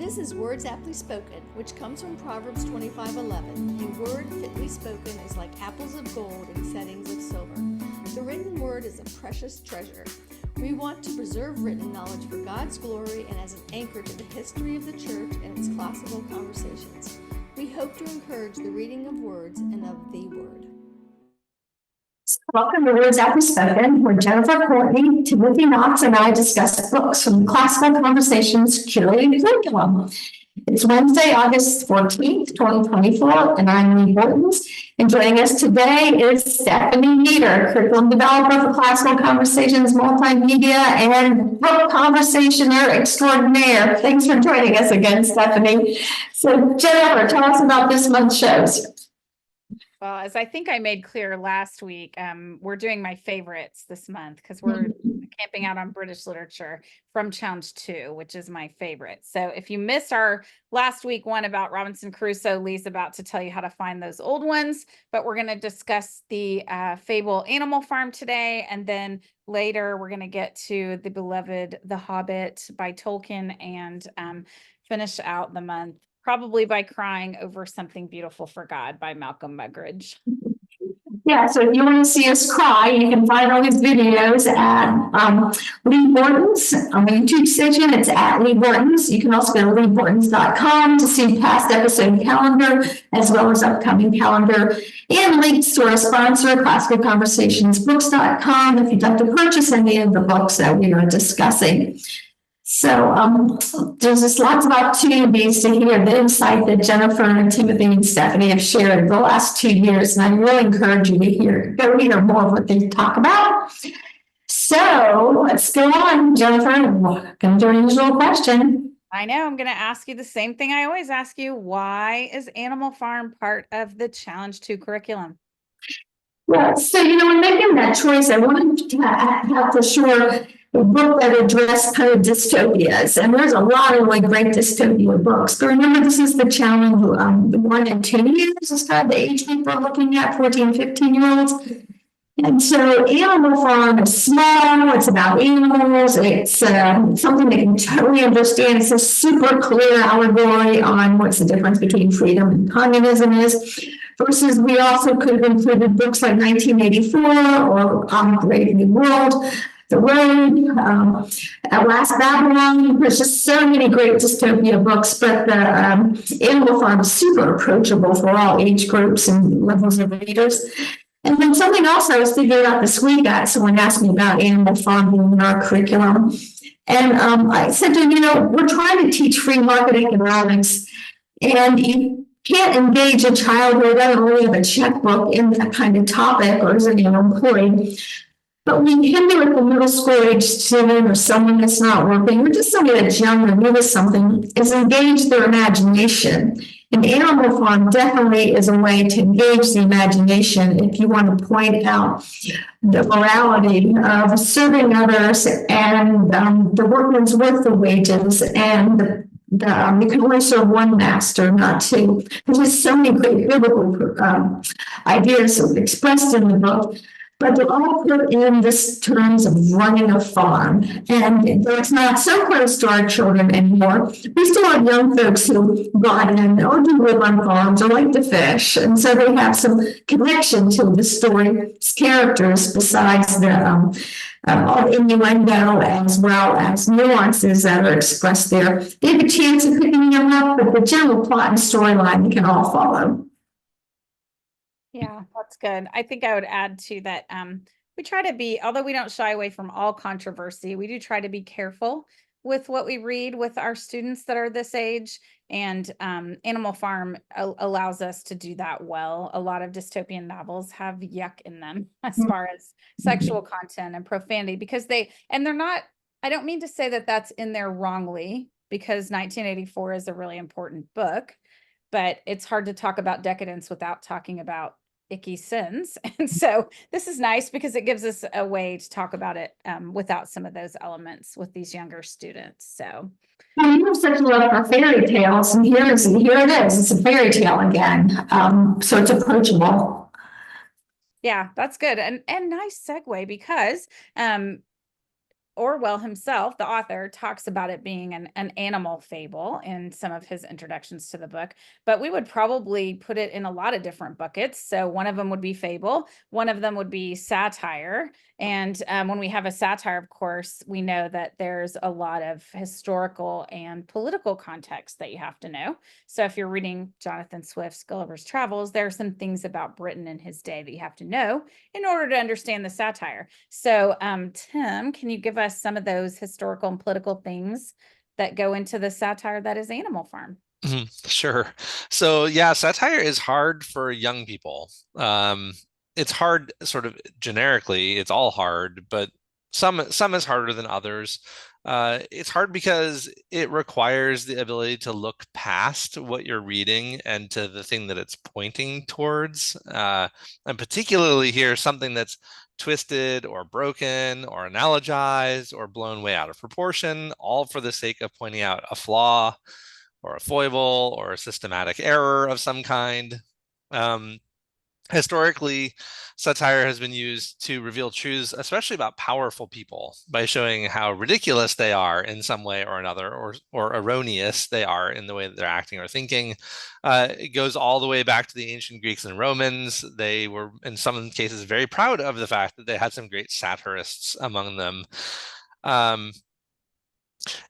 This is Words Aptly Spoken, which comes from Proverbs 25:11. A word fitly spoken is like apples of gold in settings of silver. The written word is a precious treasure. We want to preserve written knowledge for God's glory and as an anchor to the history of the church and its classical conversations. We hope to encourage the reading of words and of the word. Welcome to Words Aptly Spoken, where Jennifer Courtney, Timothy Knox, and I discuss books from the Classical Conversations curated curriculum. It's Wednesday, August 14th, 2024, and I'm Lee Bortons. And joining us today is Stephanie Nieder, curriculum developer for Classical Conversations, multimedia, and book conversationer extraordinaire. Thanks for joining us again, Stephanie. So, Jennifer, tell us about this month's shows. Well, as I think I made clear last week, we're doing my favorites this month because we're camping out on British literature from Challenge 2, which is my favorite. So if you missed our last week one about Robinson Crusoe, Lee's about to tell you how to find those old ones, but we're going to discuss the fable Animal Farm today. And then later we're going to get to the beloved The Hobbit by Tolkien and finish out the month probably by crying over Something Beautiful for God by Malcolm Muggeridge. Yeah, so if you want to see us cry, you can find all these videos at Lee Bortons on the YouTube station. It's at Lee Bortons. You can also go to leebortons.com to see past episode calendar as well as upcoming calendar and links to our sponsor, classicalconversationsbooks.com, if you'd like to purchase any of the books that we are discussing. So there's just lots of opportunities to hear the insight that Jennifer and Timothy and Stephanie have shared the last 2 years, and I really encourage you to go hear more of what they talk about. So let's go on, Jennifer. I'm going to do an usual question. I know, I'm going to ask you the same thing I always ask you. Why is Animal Farm part of the Challenge 2 curriculum? Well, so, in making that choice, I wanted to have for sure a book that addressed kind of dystopias. And there's a lot of really great dystopia books. But remember, this is the challenge, 1 and 2 years is kind of the age group we're looking at, 14, 15-year-olds. And so Animal Farm is small, it's about animals, it's something they can totally understand. It's a super clear allegory on what's the difference between freedom and communism is. Versus we also could have included books like 1984 or Brave New World, The Road, At Last Babylon. There's just so many great dystopia books, but the Animal Farm is super approachable for all age groups and levels of readers. And then something else I was thinking about this week, someone asked me about Animal Farm being in our curriculum. And I said to them, we're trying to teach free market economics, and you can't engage a child who doesn't really have a checkbook in that kind of topic or isn't employed. But we can do it with middle school age student or someone that's not working, or just somebody that's young or new to something, is engage their imagination. And Animal Farm definitely is a way to engage the imagination if you want to point out the morality of serving others and the workman's worth of wages and you can only serve one master, not two. There's just so many great biblical ideas expressed in the book, but they're all put in this terms of running a farm. And though it's not so close to our children anymore, we still have young folks who got in or do live on farms or like to fish. And so they have some connection to the story's characters besides the all innuendo as well as nuances that are expressed there. They have a chance of picking them up, but the general plot and storyline we can all follow. Yeah, that's good. I think I would add to that. We try to be, although we don't shy away from all controversy, we do try to be careful with what we read with our students that are this age. And Animal Farm allows us to do that well. A lot of dystopian novels have yuck in them as far as sexual content and profanity, because they're not, I don't mean to say that that's in there wrongly, because 1984 is a really important book, but it's hard to talk about decadence without talking about icky sins. And so this is nice because it gives us a way to talk about it without some of those elements with these younger students. So you have such a love for fairy tales, and here it is. It's a fairy tale again. So it's approachable. Yeah, that's good. And nice segue, because Orwell himself, the author, talks about it being an animal fable in some of his introductions to the book, but we would probably put it in a lot of different buckets. So one of them would be fable, one of them would be satire. And when we have a satire, of course, we know that there's a lot of historical and political context that you have to know. So if you're reading Jonathan Swift's Gulliver's Travels, there are some things about Britain in his day that you have to know in order to understand the satire. So Tim, can you give us some of those historical and political things that go into the satire that is Animal Farm? Sure. So yeah, satire is hard for young people. It's hard sort of generically, it's all hard, but some is harder than others. It's hard because it requires the ability to look past what you're reading and to the thing that it's pointing towards. And particularly here, something that's twisted or broken or analogized or blown way out of proportion, all for the sake of pointing out a flaw or a foible or a systematic error of some kind. Historically, satire has been used to reveal truths, especially about powerful people, by showing how ridiculous they are in some way or another, or erroneous they are in the way that they're acting or thinking. It goes all the way back to the ancient Greeks and Romans. They were, in some cases, very proud of the fact that they had some great satirists among them.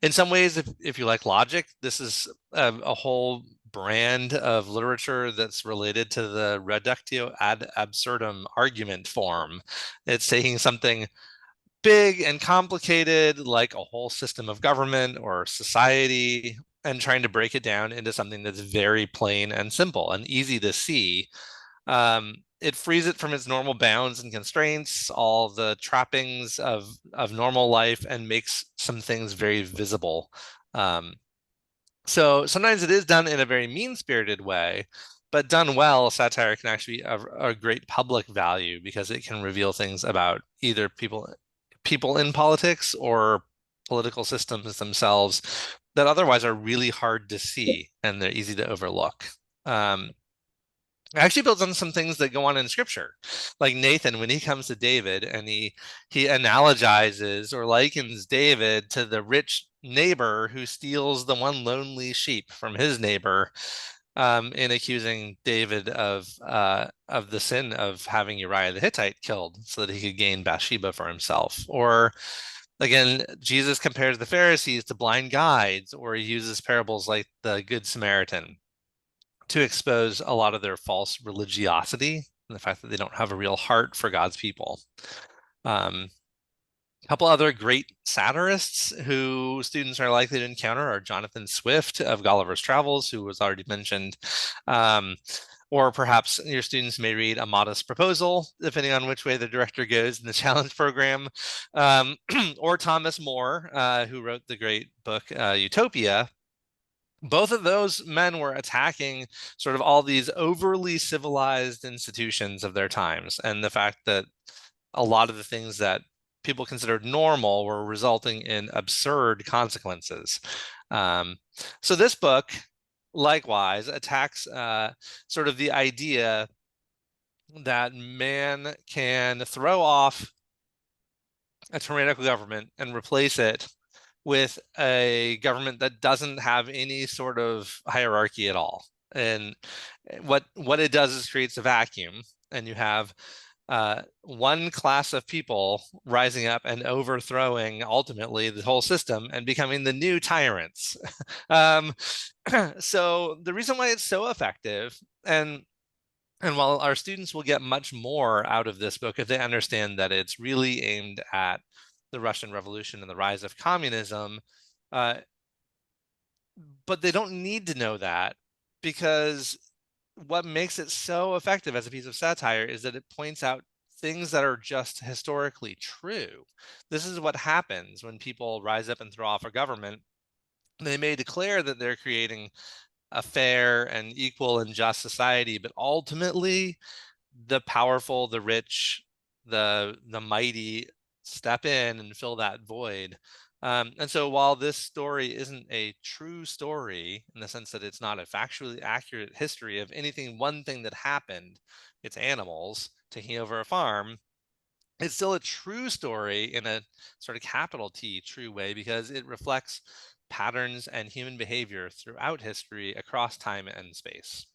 In some ways, if you like logic, this is a whole brand of literature that's related to the reductio ad absurdum argument form. It's taking something big and complicated, like a whole system of government or society, and trying to break it down into something that's very plain and simple and easy to see. It frees it from its normal bounds and constraints, all the trappings of normal life, and makes some things very visible. So sometimes it is done in a very mean-spirited way, but done well, satire can actually be a great public value because it can reveal things about either people in politics or political systems themselves that otherwise are really hard to see and they're easy to overlook. It actually builds on some things that go on in scripture, like Nathan when he comes to David and he analogizes or likens David to the rich neighbor who steals the one lonely sheep from his neighbor, in accusing David of the sin of having Uriah the Hittite killed so that he could gain Bathsheba for himself. Or again, Jesus compares the Pharisees to blind guides, or he uses parables like the Good Samaritan to expose a lot of their false religiosity and the fact that they don't have a real heart for God's people. A couple other great satirists who students are likely to encounter are Jonathan Swift of Gulliver's Travels, who was already mentioned. Or perhaps your students may read A Modest Proposal, depending on which way the director goes in the challenge program. Or Thomas More, who wrote the great book Utopia. Both of those men were attacking sort of all these overly civilized institutions of their times, and the fact that a lot of the things that people considered normal were resulting in absurd consequences. So this book, likewise, attacks sort of the idea that man can throw off a tyrannical government and replace it with a government that doesn't have any sort of hierarchy at all. And what it does is creates a vacuum, and you have one class of people rising up and overthrowing ultimately the whole system and becoming the new tyrants. So the reason why it's so effective, and while our students will get much more out of this book if they understand that it's really aimed at the Russian Revolution and the rise of communism, but they don't need to know that, because what makes it so effective as a piece of satire is that it points out things that are just historically true. This is what happens when people rise up and throw off a government. They may declare that they're creating a fair and equal and just society, but ultimately the powerful, the rich, the mighty step in and fill that void. And so while this story isn't a true story in the sense that it's not a factually accurate history of anything, one thing that happened, it's animals taking over a farm, it's still a true story in a sort of capital T true way, because it reflects patterns and human behavior throughout history across time and space.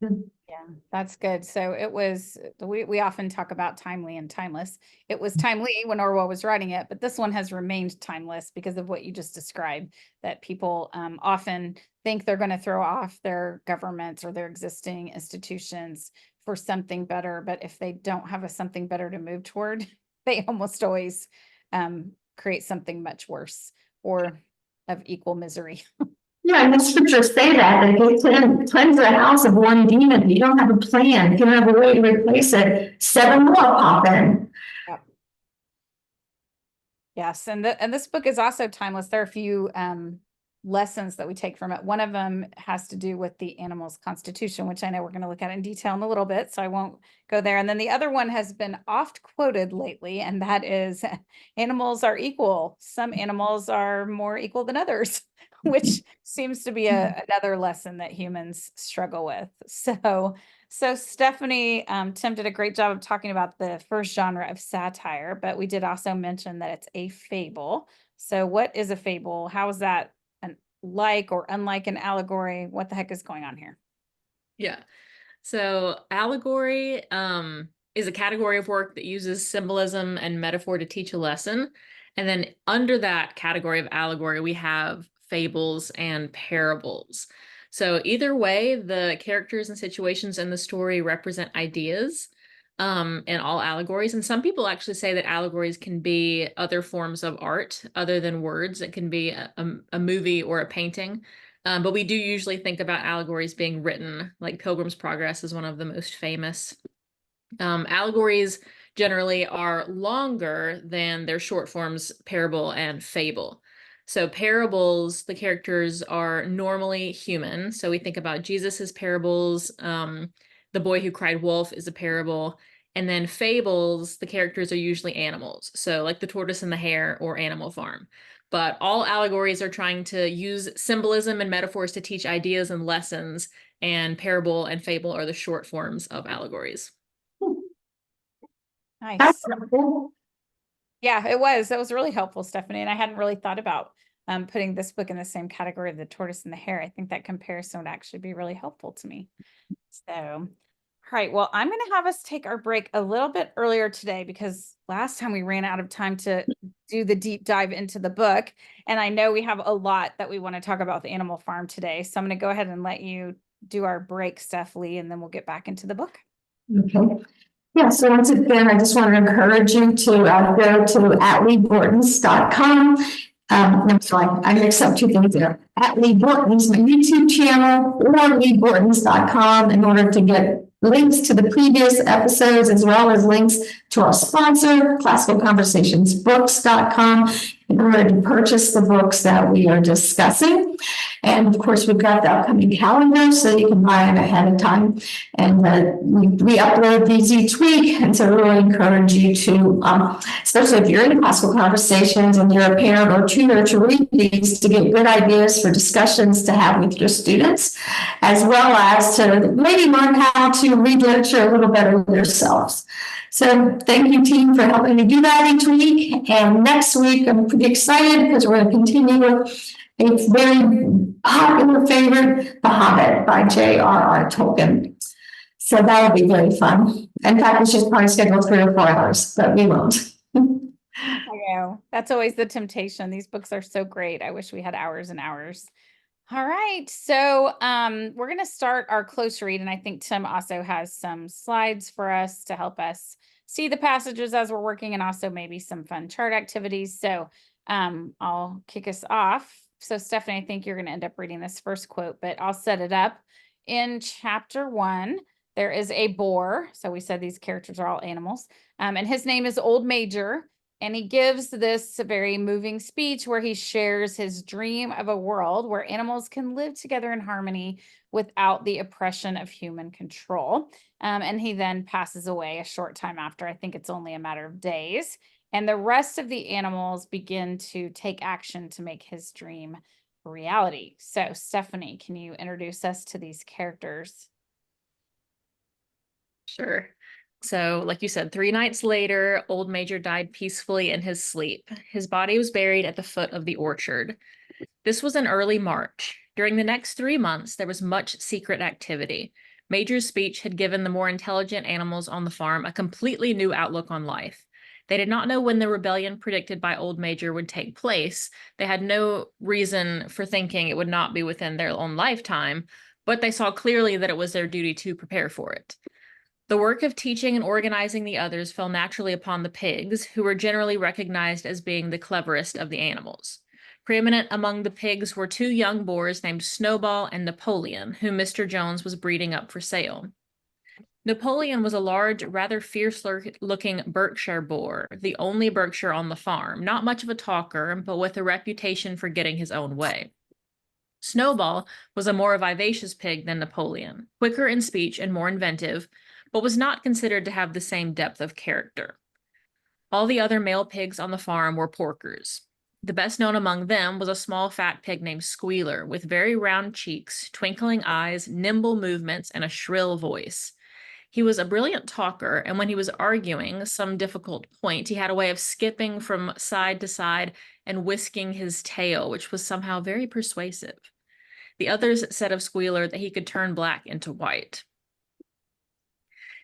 Yeah, that's good. So it was, we often talk about timely and timeless. It was timely when Orwell was writing it, but this one has remained timeless because of what you just described, that people often think they're going to throw off their governments or their existing institutions for something better. But if they don't have a something better to move toward, they almost always create something much worse or of equal misery. Yeah, and the scriptures say that if you cleanse the house of one demon, you don't have a plan, you don't have a way to replace it, 7 more pop in. Yep. Yes, and this book is also timeless. There are a few lessons that we take from it. One of them has to do with the animal's constitution, which I know we're going to look at in detail in a little bit, so I won't go there. And then the other one has been oft quoted lately, and that is animals are equal. Some animals are more equal than others, which seems to be another lesson that humans struggle with. So Stephanie, Tim did a great job of talking about the first genre of satire, but we did also mention that it's a fable. So what is a fable? How is that like or unlike an allegory? What the heck is going on here? Yeah. So allegory is a category of work that uses symbolism and metaphor to teach a lesson. And then under that category of allegory, we have fables and parables. So either way, the characters and situations in the story represent ideas in all allegories. And some people actually say that allegories can be other forms of art other than words. It can be a movie or a painting. But we do usually think about allegories being written, like Pilgrim's Progress is one of the most famous. Allegories generally are longer than their short forms, parable and fable. So parables, the characters are normally human. So we think about Jesus's parables. The Boy Who Cried Wolf is a parable. And then fables, the characters are usually animals. So like the Tortoise and the Hare or Animal Farm. But all allegories are trying to use symbolism and metaphors to teach ideas and lessons, and parable and fable are the short forms of allegories. Nice. Helpful. Yeah, it was. That was really helpful, Stephanie. And I hadn't really thought about putting this book in the same category of The Tortoise and the Hare. I think that comparison would actually be really helpful to me. So, all right. Well, I'm going to have us take our break a little bit earlier today because last time we ran out of time to do the deep dive into the book. And I know we have a lot that we want to talk about the Animal Farm today. So I'm going to go ahead and let you do our break, Stephanie, and then we'll get back into the book. Okay. Yeah, so once again, I just want to encourage you to go to atleebortons.com. I'm sorry, I mixed up 2 things there. Atlee Bortons, my YouTube channel, or leebortons.com in order to get links to the previous episodes, as well as links to our sponsor, classicalconversationsbooks.com, in order to purchase the books that we are discussing. And of course, we've got the upcoming calendar, so you can buy it ahead of time. And we upload these each week. And so I really encourage you to, especially if you're in classical conversations and you're a parent or tutor, to read these to get good ideas for discussions to have with your students, as well as to maybe learn how to read literature a little better yourselves. So thank you, team, for helping me do that each week. And next week, I'm pretty excited because we're going to continue with a very popular favorite, The Hobbit by J.R.R. Tolkien. So that'll be very fun. In fact, we should probably schedule 3 or 4 hours, but we won't. I know. That's always the temptation. These books are so great. I wish we had hours and hours. All right. So we're going to start our close read. And I think Tim also has some slides for us to help us see the passages as we're working, and also maybe some fun chart activities. So I'll kick us off. So Stephanie, I think you're going to end up reading this first quote, but I'll set it up. In chapter 1, there is a boar. So we said these characters are all animals. And his name is Old Major. And he gives this very moving speech where he shares his dream of a world where animals can live together in harmony without the oppression of human control. And he then passes away a short time after. I think it's only a matter of days. And the rest of the animals begin to take action to make his dream a reality. So, Stephanie, can you introduce us to these characters? Sure. So, like you said, 3 nights later, Old Major died peacefully in his sleep. His body was buried at the foot of the orchard. This was in early March. During the next 3 months, there was much secret activity. Major's speech had given the more intelligent animals on the farm a completely new outlook on life. They did not know when the rebellion predicted by Old Major would take place. They had no reason for thinking it would not be within their own lifetime, but they saw clearly that it was their duty to prepare for it. The work of teaching and organizing the others fell naturally upon the pigs, who were generally recognized as being the cleverest of the animals. Preeminent among the pigs were 2 young boars named Snowball and Napoleon, whom Mr. Jones was breeding up for sale. Napoleon was a large, rather fierce-looking Berkshire boar, the only Berkshire on the farm, not much of a talker, but with a reputation for getting his own way. Snowball was a more vivacious pig than Napoleon, quicker in speech and more inventive, but was not considered to have the same depth of character. All the other male pigs on the farm were porkers. The best known among them was a small fat pig named Squealer, with very round cheeks, twinkling eyes, nimble movements, and a shrill voice. He was a brilliant talker, and when he was arguing some difficult point, he had a way of skipping from side to side and whisking his tail, which was somehow very persuasive. The others said of Squealer that he could turn black into white.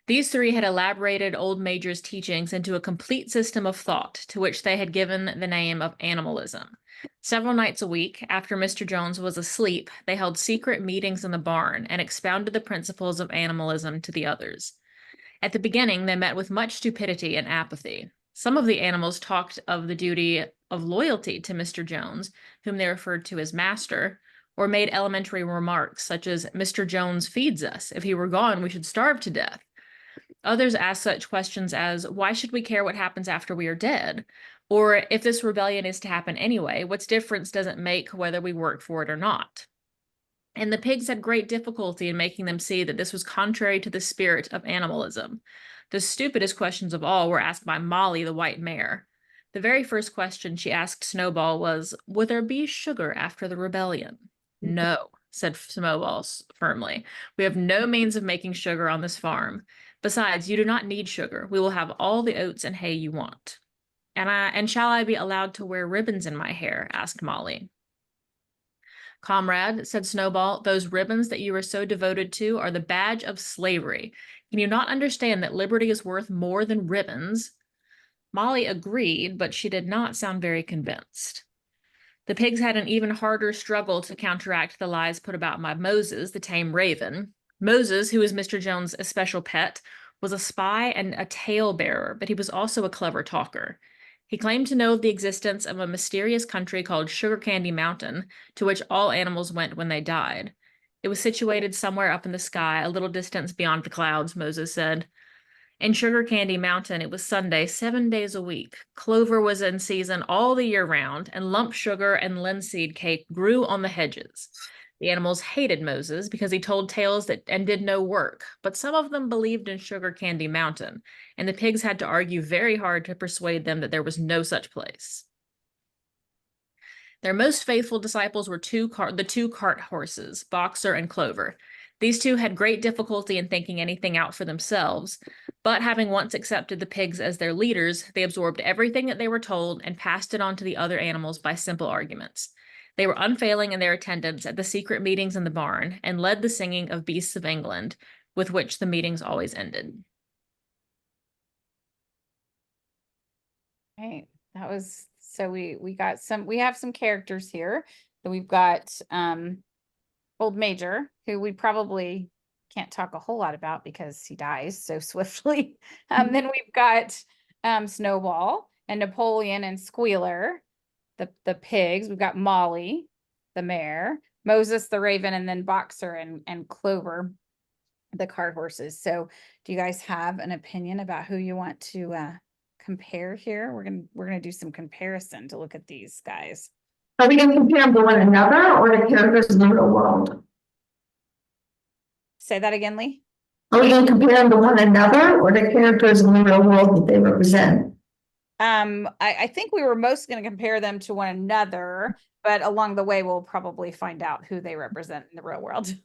These 3 had elaborated Old Major's teachings into a complete system of thought, to which they had given the name of animalism. Several nights a week, after Mr. Jones was asleep, they held secret meetings in the barn and expounded the principles of animalism to the others. At the beginning, they met with much stupidity and apathy. Some of the animals talked of the duty of loyalty to Mr. Jones, whom they referred to as master, or made elementary remarks such as, "Mr. Jones feeds us. If he were gone, we should starve to death." Others ask such questions as, "Why should we care what happens after we are dead?" Or, "If this rebellion is to happen anyway, what difference does it make whether we work for it or not?" And the pigs had great difficulty in making them see that this was contrary to the spirit of animalism. The stupidest questions of all were asked by Molly, the white mare. The very first question she asked Snowball was, "Would there be sugar after the rebellion?" "No," said Snowball firmly. "We have no means of making sugar on this farm. Besides, you do not need sugar. We will have all the oats and hay you want." And shall I be allowed to wear ribbons in my hair?" asked Molly. "Comrade," said Snowball, "those ribbons that you are so devoted to are the badge of slavery. Can you not understand that liberty is worth more than ribbons?" Molly agreed, but she did not sound very convinced. The pigs had an even harder struggle to counteract the lies put about by Moses, the tame raven. Moses, who was Mr. Jones' especial pet, was a spy and a tale-bearer, but he was also a clever talker. He claimed to know of the existence of a mysterious country called Sugar Candy Mountain, to which all animals went when they died. It was situated somewhere up in the sky, a little distance beyond the clouds, Moses said. In Sugar Candy Mountain, it was Sunday 7 days a week. Clover was in season all the year round, and lump sugar and linseed cake grew on the hedges. The animals hated Moses because he told tales and did no work, but some of them believed in Sugar Candy Mountain, and the pigs had to argue very hard to persuade them that there was no such place. Their most faithful disciples were the 2 cart horses, Boxer and Clover. These 2 had great difficulty in thinking anything out for themselves, but having once accepted the pigs as their leaders, they absorbed everything that they were told and passed it on to the other animals by simple arguments. They were unfailing in their attendance at the secret meetings in the barn and led the singing of Beasts of England, with which the meetings always ended. Right. That was so we have some characters here. So we've got Old Major, who we probably can't talk a whole lot about because he dies so swiftly. Then we've got Snowball and Napoleon and Squealer, the pigs. We've got Molly, the mare, Moses the raven, and then Boxer and Clover, the cart horses. So do you guys have an opinion about who you want to compare here? We're gonna do some comparison to look at these guys. Are we going to compare them to one another or to characters in the real world? Say that again, Lee. Are we going to compare them to one another or to characters in the real world that they represent? I think we were most going to compare them to one another, but along the way, we'll probably find out who they represent in the real world.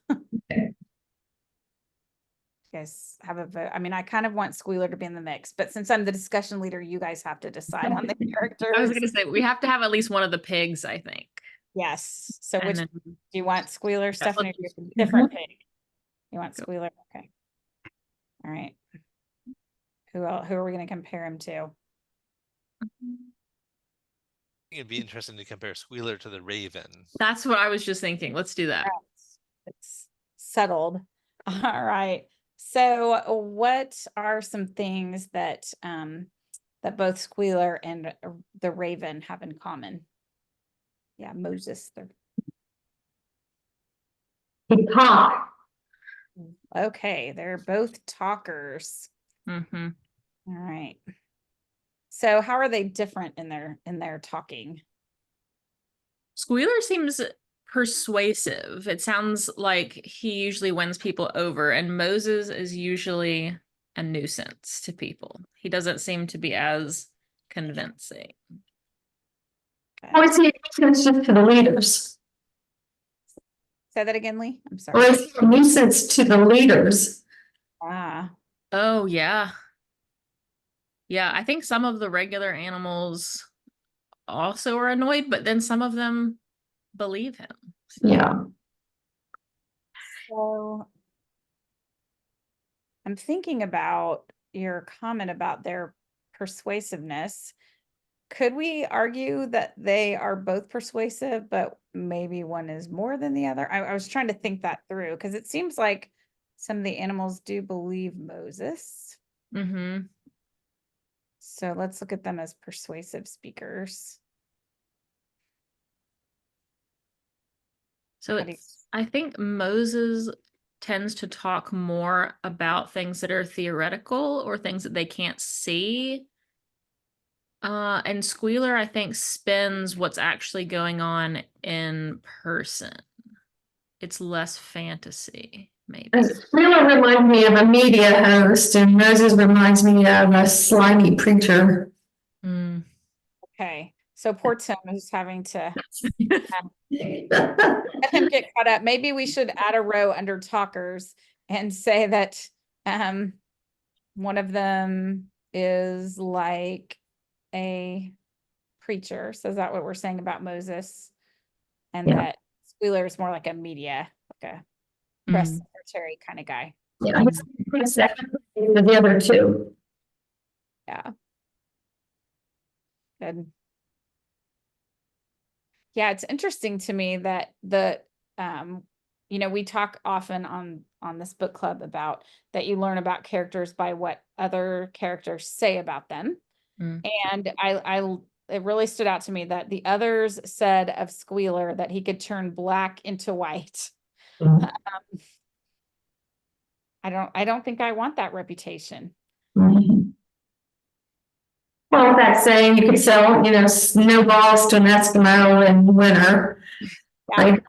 guys have a vote. I mean, I kind of want Squealer to be in the mix, but since I'm the discussion leader, you guys have to decide on the characters. I was gonna say we have to have at least one of the pigs, I think. Yes. So And which then do you want, Squealer, Stephanie, or let's you have a different pig? You want Squealer? Okay. All right. Who are we going to compare him to? It'd be interesting to compare Squealer to the Raven. that's what I was just thinking. Let's do that. It's settled. All right. So what are some things that that both Squealer and the Raven have in common? Yeah, Moses. He talk. Okay, they're both talkers. Mm-hmm. All right. So how are they different in their talking? Squealer seems persuasive. It sounds like he usually wins people over, and Moses is usually a nuisance to people. He doesn't seem to be as convincing. Or is he a nuisance just to the leaders? Say that again, Lee. I'm Or sorry. is he a nuisance to the leaders? Ah, Oh, yeah. Yeah, I think some of the regular animals also are annoyed, but then some of them believe him. Yeah. so I'm thinking about your comment about their persuasiveness. Could we argue that they are both persuasive, but maybe one is more than the other? I was trying to think that through because it seems like some of the animals do believe Moses. Mm-hmm. So let's look at them as persuasive speakers. So How do you- I think Moses tends to talk more about things that are theoretical or things that they can't see. And Squealer, I think, spins what's actually going on in person. It's less fantasy, maybe. Squealer reminds me of a media host, and Moses reminds me of a slimy preacher. Mm. Okay, so poor Tim is having to let him get caught up. Maybe we should add a row under talkers and say that one of them is like a preacher. So is that what we're saying about Moses? And Yeah. that Squealer is more like a media, like a press Mm. secretary kind of guy. Yeah, he's second to the other two. Yeah. Good. Yeah, it's interesting to me that we talk often on this book club about that you learn about characters by what other characters say about them. Mm. And it really stood out to me that the others said of Squealer that he could turn black into white. Mhm. I don't think I want that reputation. Mhm. Well, that's saying you could sell, snowballs to an Eskimo in winter. Yeah. Like,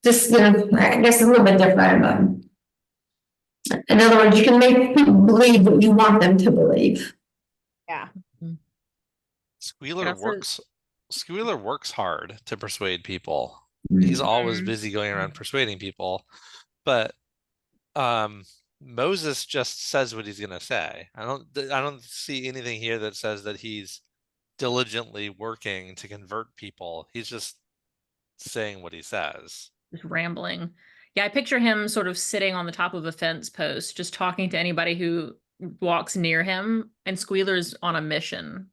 just, I guess a little bit different, but in other words, you can make people believe what you want them to believe. Yeah. Squealer also- works hard to persuade people. He's always Mhm. busy going around persuading people, but Moses just says what he's gonna say. I don't see anything here that says that he's diligently working to convert people. He's just saying what he says. Just rambling. Yeah, I picture him sort of sitting on the top of a fence post, just talking to anybody who walks near him, and Squealer's on a mission.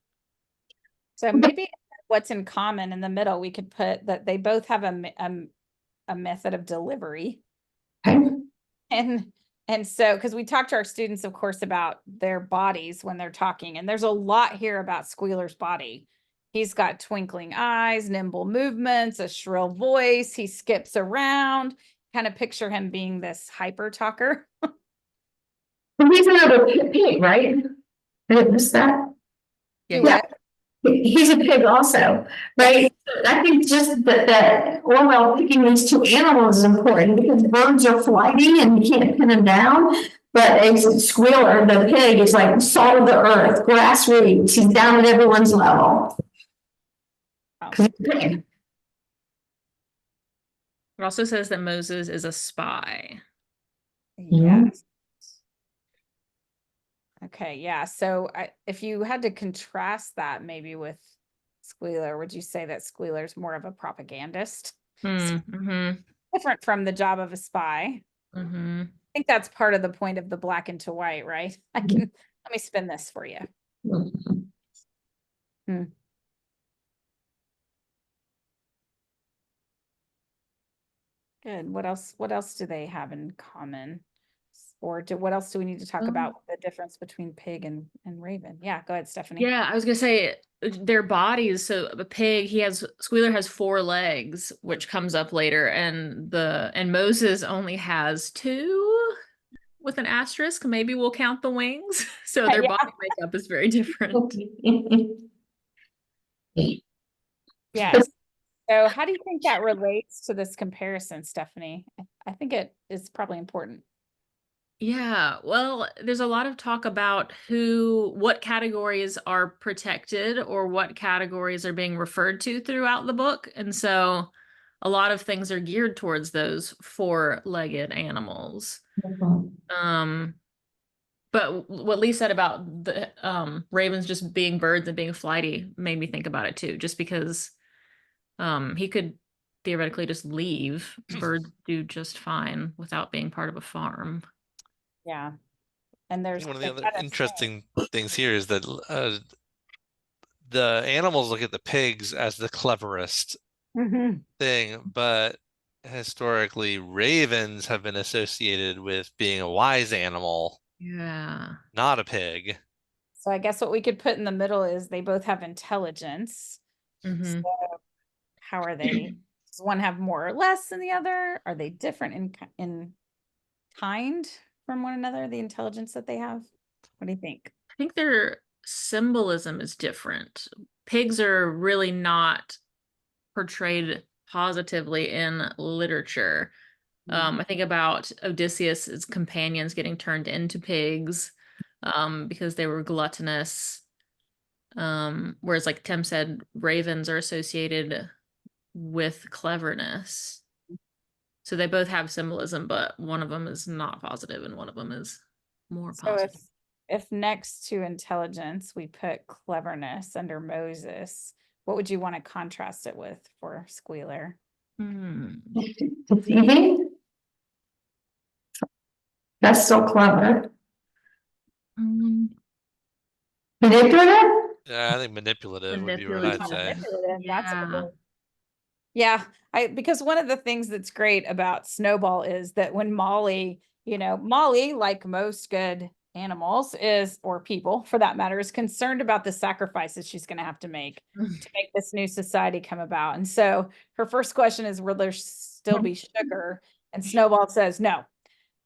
So maybe what's in common in the middle, we could put that they both have a method of delivery. Okay. And so, because we talk to our students, of course, about their bodies when they're talking, and there's a lot here about Squealer's body. He's got twinkling eyes, nimble movements, a shrill voice. He skips around. Kind of picture him being this hyper talker. But he's another pig, right? Did I miss that? Do Yeah. what? He's a pig also, right? I think just that Orwell picking these two animals is important because birds are flighty and you can't pin them down. But a Squealer, the pig, is like salt of the earth, grassroots. He's down at everyone's level. Oh. 'Cause he's a pig. It also says that Moses is a spy. Yes. Okay, yeah. So if you had to contrast that maybe with Squealer, would you say that Squealer's more of a propagandist? Mm-hmm. Different from the job of a spy. Mm-hmm. I think that's part of the point of the black and to white, right? Let me spin this for you. Hmm. Good. What else do they have in common? Or what else do we need to talk about the difference between pig and raven? Yeah, go ahead, Stephanie. Yeah, I was gonna say their bodies. So a pig, Squealer has 4 legs, which comes up later, and Moses only has 2 with an asterisk. Maybe we'll count the wings. So their Yeah. body makeup is very different. Yes. So how do you think that relates to this comparison, Stephanie? I think it is probably important. Yeah, well, there's a lot of talk about what categories are protected or what categories are being referred to throughout the book. And so a lot of things are geared towards those 4-legged animals. But what Lee said about the ravens just being birds and being flighty made me think about it too, just because he could theoretically just leave. Birds do just fine without being part of a farm. Yeah. And I there's think one of the other interesting things here is that the animals look at the pigs as the cleverest thing, but historically ravens have been associated with being a wise animal, Yeah. not a pig. So I guess what we could put in the middle is they both have intelligence. Mm-hmm. So how are they? Does one have more or less than the other? Are they different in kind from one another, the intelligence that they have? What do you think? I think their symbolism is different. Pigs are really not portrayed positively in literature. I think about Odysseus's companions getting turned into pigs because they were gluttonous. Whereas, like Tim said, ravens are associated with cleverness. So they both have symbolism, but one of them is not positive and one of them is more So positive. if next to intelligence we put cleverness under Moses, what would you want to contrast it with for Squealer? Deceiving? That's so clever. Manipulative? Yeah, I think manipulative would be what I'd say. Yeah, because one of the things that's great about Snowball is that when Molly, Molly, like most good animals or people for that matter, is concerned about the sacrifices she's going to have to make this new society come about. And so her first question is, will there still be sugar? And Snowball says, no.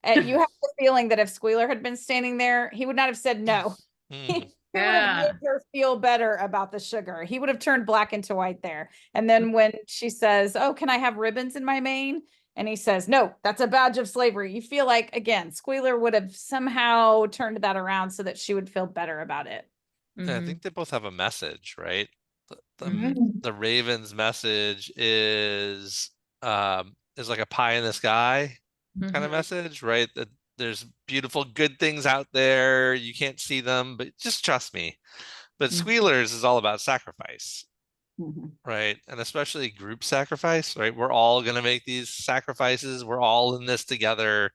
And you have the feeling that if Squealer had been standing there, he would not have said no. He would have made her feel better about the sugar. He would have turned black into white there. And then when she says, oh, can I have ribbons in my mane? And he says, no, that's a badge of slavery. You feel like, again, Squealer would have somehow turned that around so that she would feel better about it. Yeah, I think they both have a message, right? The Raven's message is like a pie in the sky kind of message, right? That there's beautiful, good things out there. You can't see them, but just trust me. But Squealer's is all about sacrifice, right? And especially group sacrifice, right? We're all going to make these sacrifices. We're all in this together.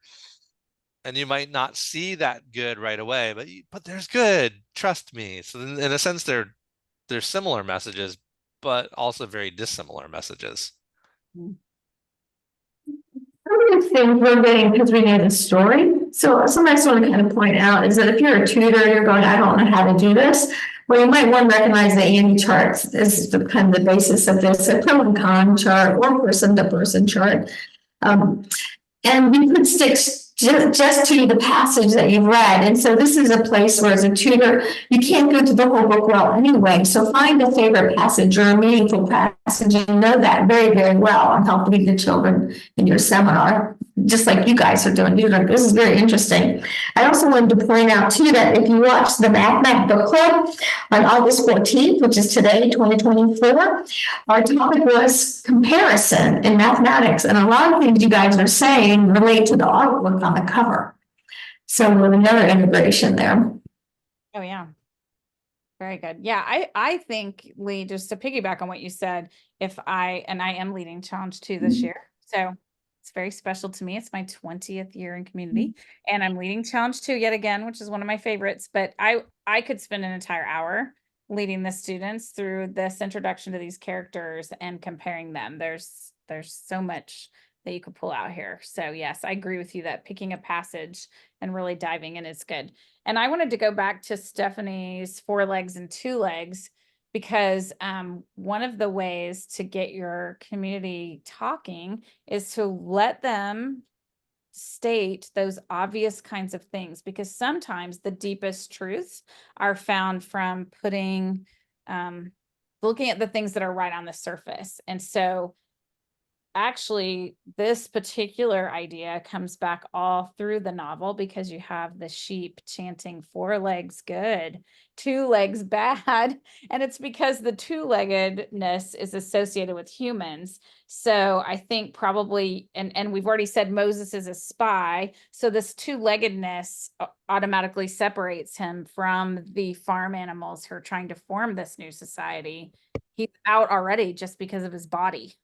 And you might not see that good right away, but there's good. Trust me. So in a sense, they're similar messages, but also very dissimilar messages. One of the things we're getting because we know the story. So something I just want to kind of point out is that if you're a tutor, you're going, I don't know how to do this. Well, you might want to recognize the Annie charts as the kind of the basis of this, a pro and con chart or person-to-person chart. And you could stick just to the passage that you've read. And so this is a place where as a tutor, you can't go to the whole book well anyway. So find a favorite passage or a meaningful passage and know that very, very well and help lead the children in your seminar, just like you guys are doing. This is very interesting. I also wanted to point out too that if you watch the Math Book Club on August 14th, which is today, 2024, our topic was comparison in mathematics. And a lot of things you guys are saying relate to the artwork on the cover. So another integration there. Oh, yeah. Very good. Yeah, I think, Lee, just to piggyback on what you said, I am leading Challenge 2 this year. So it's very special to me. It's my 20th year in community, and I'm leading Challenge 2 yet again, which is one of my favorites. But I could spend an entire hour leading the students through this introduction to these characters and comparing them. There's so much that you could pull out here. So yes, I agree with you that picking a passage and really diving in is good. And I wanted to go back to Stephanie's 4 legs and 2 legs, because one of the ways to get your community talking is to let them state those obvious kinds of things, because sometimes the deepest truths are found from looking at the things that are right on the surface. And so actually, this particular idea comes back all through the novel, because you have the sheep chanting 4 legs good, 2 legs bad. And it's because the 2-leggedness is associated with humans. So I think probably, and we've already said Moses is a spy. So this 2-leggedness automatically separates him from the farm animals who are trying to form this new society. He's out already just because of his body.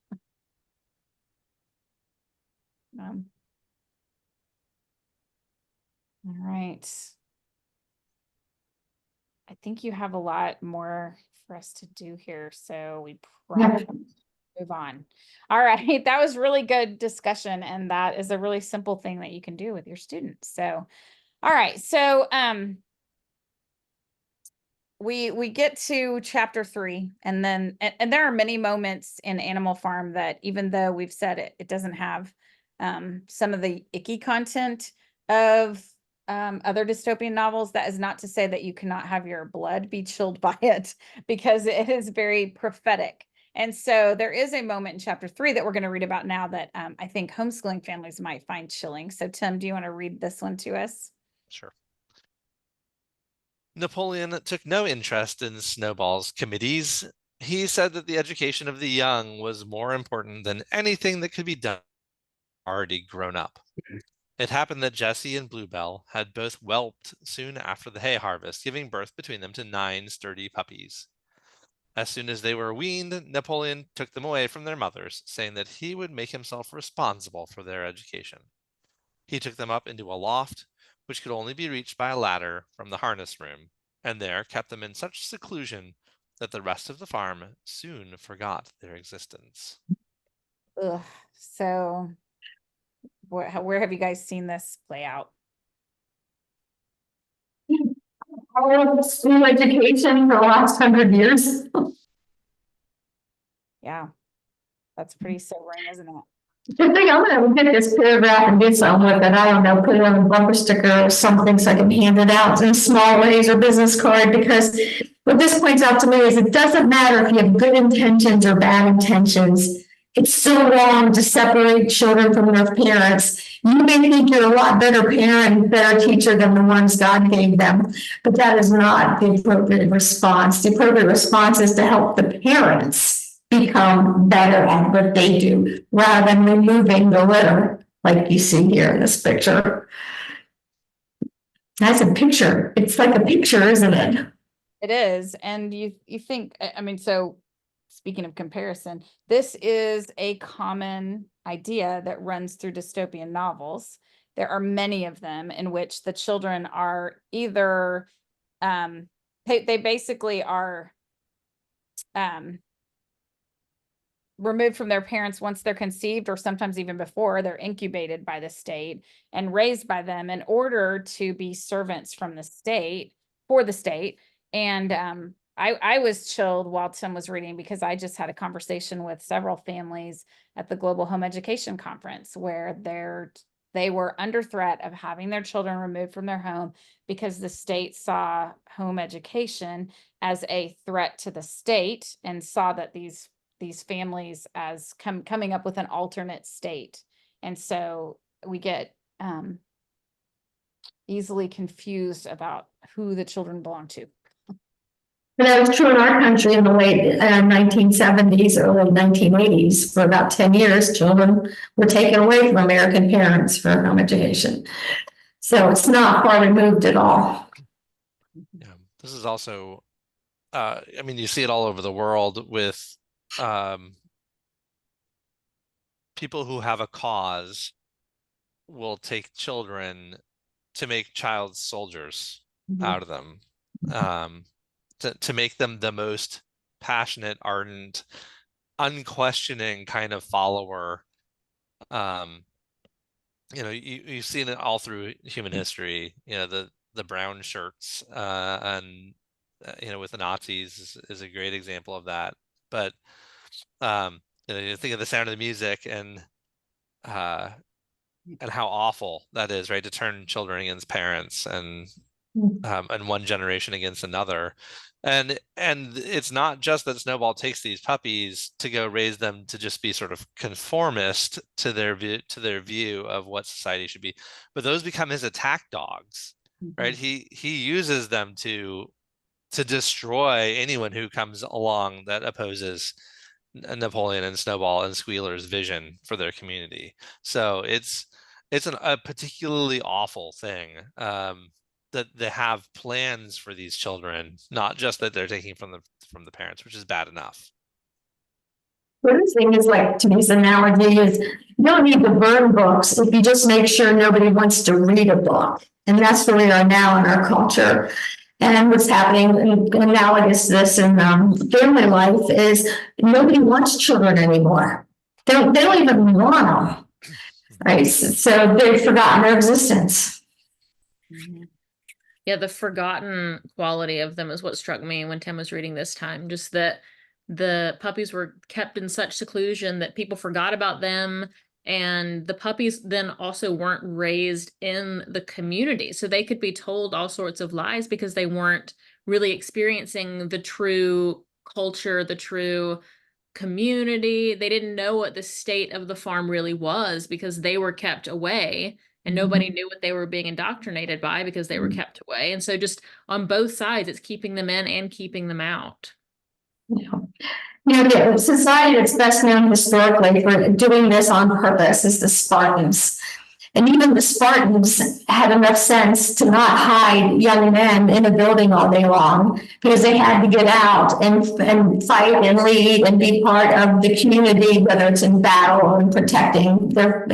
All right. I think you have a lot more for us to do here, so we probably move on. All right, that was really good discussion, and that is a really simple thing that you can do with your students. So, all right, so we get to chapter 3, and then and there are many moments in Animal Farm that, even though we've said it doesn't have some of the icky content of other dystopian novels, that is not to say that you cannot have your blood be chilled by it, because it is very prophetic. And so there is a moment in chapter 3 that we're going to read about now that I think homeschooling families might find chilling. So Tim, do you want to read this one to us? Sure. Napoleon took no interest in Snowball's committees. He said that the education of the young was more important than anything that could be done already grown up. It happened that Jessie and Bluebell had both whelped soon after the hay harvest, giving birth between them to 9 sturdy puppies. As soon as they were weaned, Napoleon took them away from their mothers, saying that he would make himself responsible for their education. He took them up into a loft, which could only be reached by a ladder from the harness room, and there kept them in such seclusion that the rest of the farm soon forgot their existence. Ugh. So where have you guys seen this play out? All of school education for the last 100 years. Yeah, that's pretty sobering, isn't it? I think I'm gonna get this paragraph and do something with it. I don't know, put it on a bumper sticker or something so I can hand it out in small ways, or business card, because what this points out to me is it doesn't matter if you have good intentions or bad intentions. It's so wrong to separate children from their parents. You may think you're a lot better parent, better teacher than the ones God gave them, but that is not the appropriate response. The appropriate response is to help the parents become better at what they do, rather than removing the litter, like you see here in this picture. That's a picture. It's like a picture, isn't it? It is. And you think, I mean, so speaking of comparison, this is a common idea that runs through dystopian novels. There are many of them in which the children are either, they basically are removed from their parents once they're conceived, or sometimes even before. They're incubated by the state and raised by them in order to be servants from the state, for the state. And I was chilled while Tim was reading, because I just had a conversation with several families at the Global Home Education Conference where they were under threat of having their children removed from their home because the state saw home education as a threat to the state, and saw that these families as coming up with an alternate state. And so we get easily confused about who the children belong to. And that was true in our country in the late 1970s, early 1980s. For about 10 years, children were taken away from American parents for home education. So it's not far removed at all. Yeah. this is also, I mean, you see it all over the world with people who have a cause will take children to make child soldiers out of them, to make them the most passionate, ardent, unquestioning kind of follower. You've seen it all through human history. The brown shirts, and with the Nazis is a great example of that. But you think of The Sound of the Music, and how awful that is, right? To turn children against parents, and one generation against another. And it's not just that Snowball takes these puppies to go raise them to just be sort of conformist to their view of what society should be, but those become his attack dogs, right? He uses them to destroy anyone who comes along that opposes Napoleon and Snowball and Squealer's vision for their community. So it's a particularly awful thing, that they have plans for these children, not just that they're taking from the parents, which is bad enough. The other thing is, like, to use analogy, is you don't need to burn books if you just make sure nobody wants to read a book. And that's where we are now in our culture. And what's happening, analogous to this in family life, is nobody wants children anymore. They don't even want them, right? So they've forgotten their existence. Yeah, the forgotten quality of them is what struck me when Tim was reading this time. Just that the puppies were kept in such seclusion that people forgot about them. And the puppies then also weren't raised in the community. So they could be told all sorts of lies because they weren't really experiencing the true culture, the true community. They didn't know what the state of the farm really was because they were kept away. And nobody knew what they were being indoctrinated by because they were kept away. And so just on both sides, it's keeping them in and keeping them out. The society that's best known historically for doing this on purpose is the Spartans. And even the Spartans had enough sense to not hide young men in a building all day long, because they had to get out and fight and lead and be part of the community, whether it's in battle or in protecting their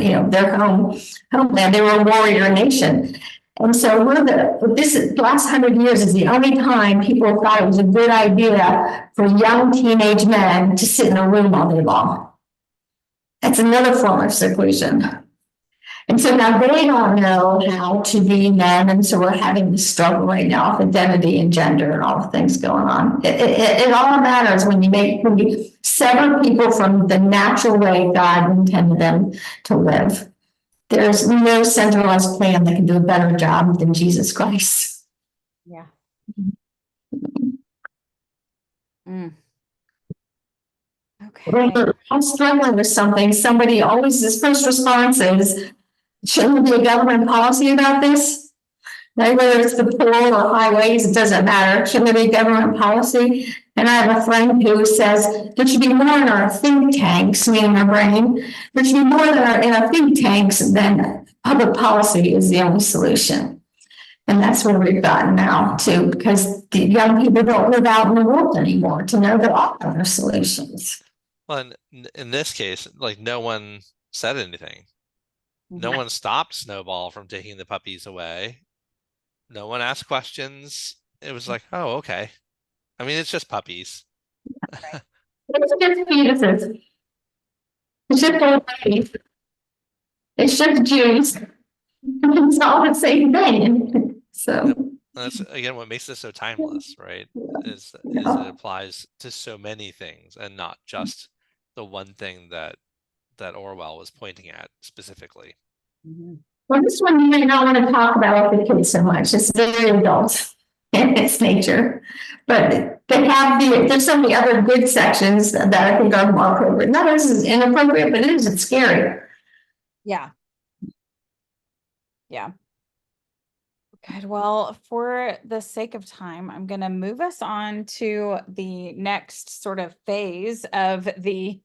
homeland. They were a warrior nation. And so the last 100 years is the only time people thought it was a good idea for young teenage men to sit in a room all day long. That's another form of seclusion. And so now they don't know how to be men, and so we're having this struggle right now with identity and gender and all the things going on. It all matters when you sever people from the natural way God intended them to live. There's no centralized plan that can do a better job than Jesus Christ. Yeah. Okay. I'm struggling with something. Somebody always, his first response is, shouldn't there be a government policy about this? Like, whether it's the poor or highways, it doesn't matter. Shouldn't there be government policy? And I have a friend who says there should be more in our think tanks, meaning our brain. There should be more in our think tanks than public policy is the only solution. And that's where we've gotten now too, because the young people don't live out in the world anymore to know there are other solutions. Well, in this case, like, no one said anything. No one stopped Snowball from taking the puppies away. No one asked questions. It was like, oh, okay. I mean, it's just puppies. It's just fetuses. It's just old puppies. It's just Jews. It's all the same thing. So that's again what makes this so timeless, right? Is it applies to so many things and not just the one thing that Orwell was pointing at specifically. Well, this one you may not want to talk about with the kids so much. It's very adult in its nature, but there's so many other good sections that I think are more appropriate. None of this is inappropriate, but it's scary. Yeah. Good. Well, for the sake of time, I'm going to move us on to the next sort of phase of the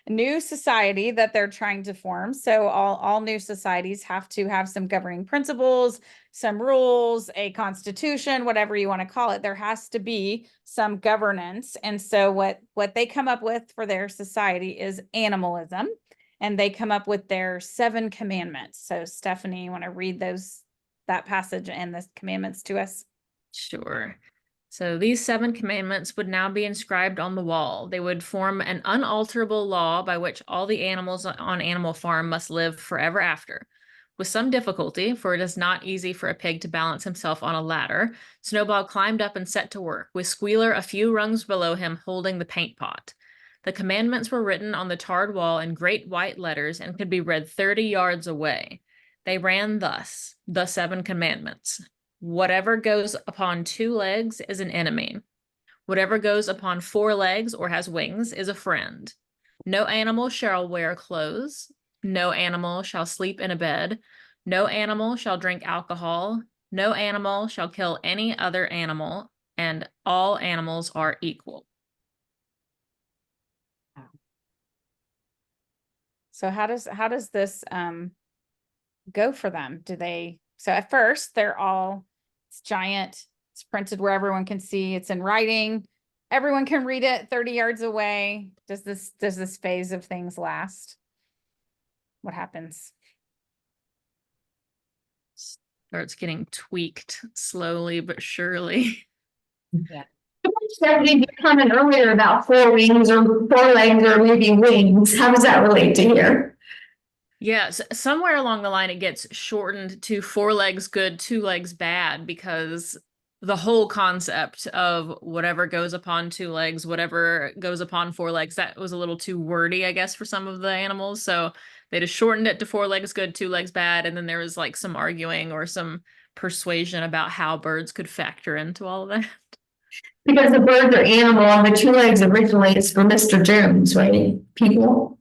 new society that they're trying to form. So all new societies have to have some governing principles, some rules, a constitution, whatever you want to call it. There has to be some governance. And so what they come up with for their society is animalism, and they come up with their 7 commandments. So Stephanie, you want to read that passage and the commandments to us? Sure. So these 7 commandments would now be inscribed on the wall. They would form an unalterable law by which all the animals on Animal Farm must live forever after. With some difficulty, for it is not easy for a pig to balance himself on a ladder, Snowball climbed up and set to work, with Squealer a few rungs below him holding the paint pot. The commandments were written on the tarred wall in great white letters and could be read 30 yards away. They ran thus, the 7 commandments. Whatever goes upon 2 legs is an enemy. Whatever goes upon 4 legs or has wings is a friend. No animal shall wear clothes. No animal shall sleep in a bed. No animal shall drink alcohol. No animal shall kill any other animal, and all animals are equal. So how does this go for them? So at first it's giant, it's printed where everyone can see, it's in writing, everyone can read it 30 yards away. Does this phase of things last? What happens? Starts getting tweaked slowly but surely. Yeah. Stephanie, you commented earlier about 4 wings or 4 legs or maybe wings. How does that relate to here? Yeah, somewhere along the line it gets shortened to 4 legs good, 2 legs bad, because the whole concept of whatever goes upon 2 legs, whatever goes upon 4 legs, that was a little too wordy, I guess, for some of the animals. So they just shortened it to 4 legs good, 2 legs bad, and then there was like some arguing or some persuasion about how birds could factor into all of that. Because the birds are animal and the 2 legs originally is for Mr. Jones, right? People.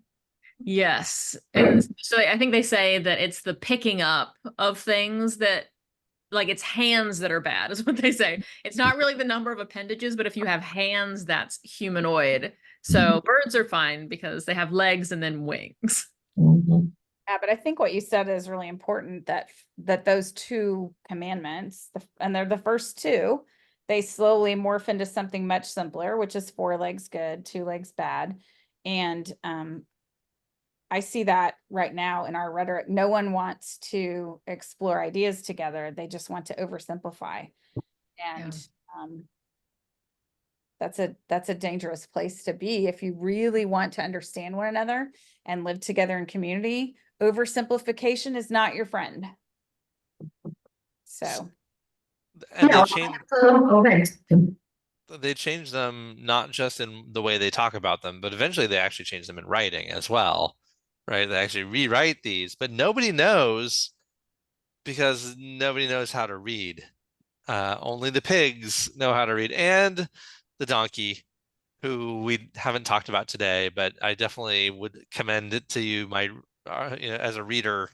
Yes. And so I think they say that it's the picking up of things that, like, it's hands that are bad, is what they say. It's not really the number of appendages, but if you have hands, that's humanoid. So birds are fine because they have legs and then wings. Mhm. Yeah, but I think what you said is really important, that those 2 commandments, and they're the first 2, they slowly morph into something much simpler, which is 4 legs good, 2 legs bad. And I see that right now in our rhetoric. No one wants to explore ideas together. They just want to oversimplify. And that's a dangerous place to be if you really want to understand one another and live together in community. Oversimplification is not your friend. So, And Yeah. they change them not just in the way they talk about them, but eventually they actually change them in writing as well, right? They actually rewrite these, but nobody knows because nobody knows how to read. Only the pigs know how to read, and the donkey, who we haven't talked about today, but I definitely would commend it to you, as a reader,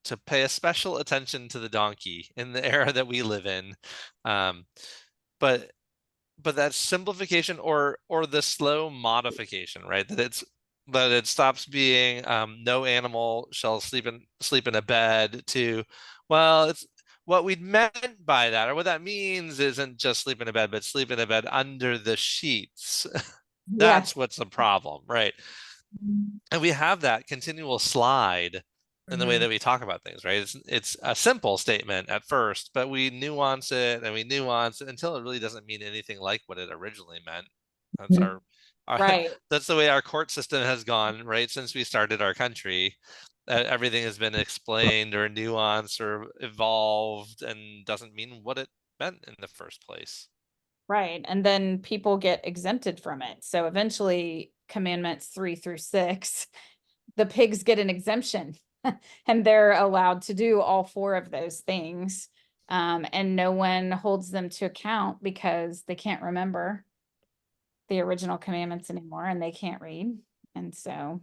to pay a special attention to the donkey in the era that we live in. But that simplification or the slow modification, right? That it stops being no animal shall sleep in a bed to, well, it's what we meant by that, or what that means isn't just sleep in a bed, but sleep in a bed under the sheets. That's what's the problem, right? And we have that continual slide in the way that we talk about things, right? It's a simple statement at first, but we nuance it until it really doesn't mean anything like what it originally meant. That's our right. that's the way our court system has gone, right? Since we started our country, everything has been explained or nuanced or evolved and doesn't mean what it meant in the first place. Right. And then people get exempted from it. So eventually commandments 3 through 6, the pigs get an exemption and they're allowed to do all 4 of those things. And no one holds them to account because they can't remember the original commandments anymore and they can't read. And so.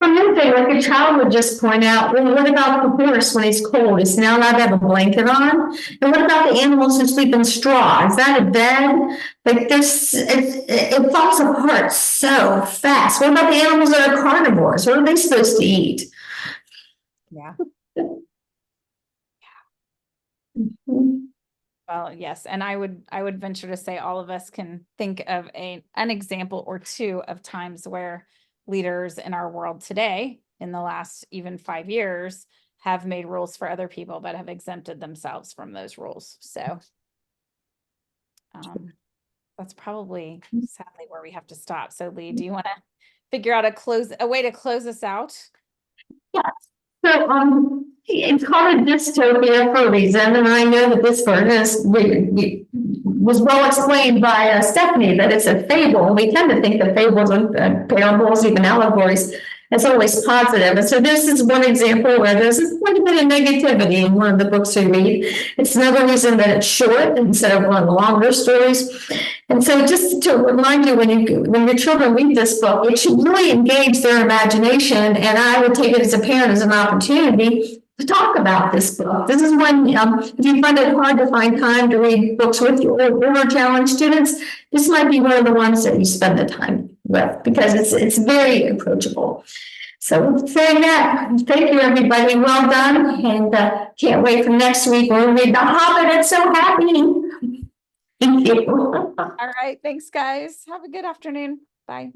Another thing, like a child would just point out, well, what about the horse when he's cold? Is he now allowed to have a blanket on? And what about the animals who sleep in straw? Is that a bed? Like this, it falls apart so fast. What about the animals that are carnivores? What are they supposed to eat? Yeah. Mhm. Well, yes, and I would venture to say all of us can think of an example or two of times where leaders in our world today, in the last even 5 years, have made rules for other people but have exempted themselves from those rules. So that's probably sadly where we have to stop. So Lee, do you want to figure out a way to close us out? Yeah. So, it's called a dystopia for a reason, and I know that this version was well explained by Stephanie, that it's a fable. And we tend to think that fables and parables, even allegories, is always positive. And so this is one example where there's quite a bit of negativity in one of the books we read. It's another reason that it's short instead of one of the longer stories. And so just to remind you, when your children read this book, it should really engage their imagination. And I would take it as a parent as an opportunity to talk about this book. This is when, if you find it hard to find time to read books with your older challenge students, this might be one of the ones that you spend the time with, because it's very approachable. So saying that, thank you, everybody. Well done. And can't wait for next week when we read The Hobbit. It's so happy. Thank you. All right, thanks guys. Have a good afternoon. Bye.